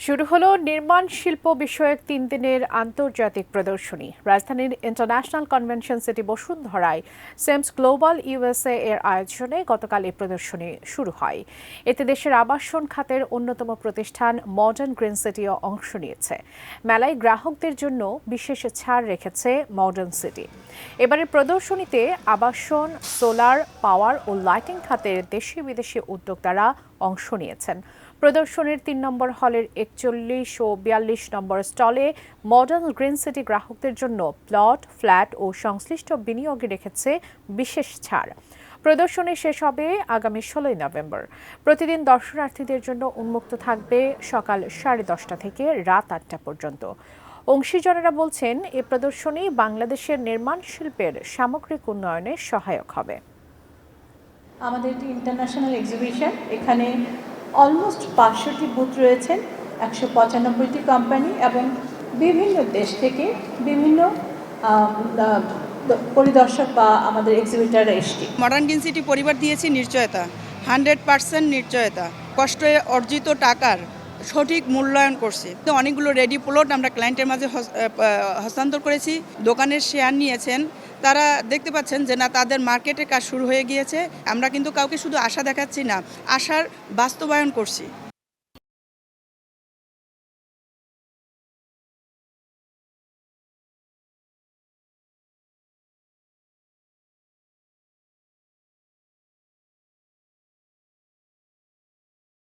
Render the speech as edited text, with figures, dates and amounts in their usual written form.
শুরু হলো নির্মাণ শিল্প বিষয়ক 3 দিনের আন্তর্জাতিক প্রদর্শনী। রাজধানীর international convention city বসুন্ধরায় সেমস global USA এর আয়োজনে গতকাল এই প্রদর্শনী শুরু হয়। এতে দেশের আবাসন খাতের অন্যতম প্রতিষ্ঠান মডার্ন গ্রিন সিটিও অংশ নিয়েছে। মেলায় গ্রাহকদের জন্য বিশেষ ছাড় রেখেছে মডার্ন সিটি। এবারের প্রদর্শনীতে আবাসন, সোলার পাওয়ার ও লাইটিং খাতের দেশি বিদেশি উদ্যোক্তারা অংশ নিয়েছেন। প্রদর্শনীর 3 নম্বর হলের 41 ও 42 নম্বর স্টলে মডার্ন গ্রিন সিটি গ্রাহকদের জন্য প্লট, ফ্ল্যাট ও সংশ্লিষ্ট বিনিয়োগে রেখেছে বিশেষ ছাড়। প্রদর্শনী শেষ হবে আগামী 16 নভেম্বর। প্রতিদিন দর্শনার্থীদের জন্য উন্মুক্ত থাকবে সকাল 10:30 থেকে রাত 8টা পর্যন্ত। অংশীজনেরা বলছেন, এই প্রদর্শনী বাংলাদেশের নির্মাণ শিল্পের সামগ্রিক উন্নয়নে সহায়ক হবে। আমাদের একটি ইন্টারন্যাশনাল এক্সিবিশন, এখানে অলমোস্ট 500টি বুথ রয়েছেন, 195টি কোম্পানি এবং বিভিন্ন দেশ থেকে বিভিন্ন পরিদর্শক বা আমাদের এক্সিবিটাররা এসছে। মডার্ন গ্রিন সিটি পরিবার দিয়েছে নিশ্চয়তা, 100% নিশ্চয়তা, কষ্টে অর্জিত টাকার সঠিক মূল্যায়ন করছে। তো অনেকগুলো রেডি প্লট আমরা ক্লায়েন্টের মাঝে হস্তান্তর করেছি। দোকানের শেয়ার নিয়েছেন, তারা দেখতে পাচ্ছেন যে না, তাদের মার্কেটের কাজ শুরু হয়ে গিয়েছে। আমরা কিন্তু কাউকে শুধু আশা দেখাচ্ছি না, আশার বাস্তবায়ন করছি।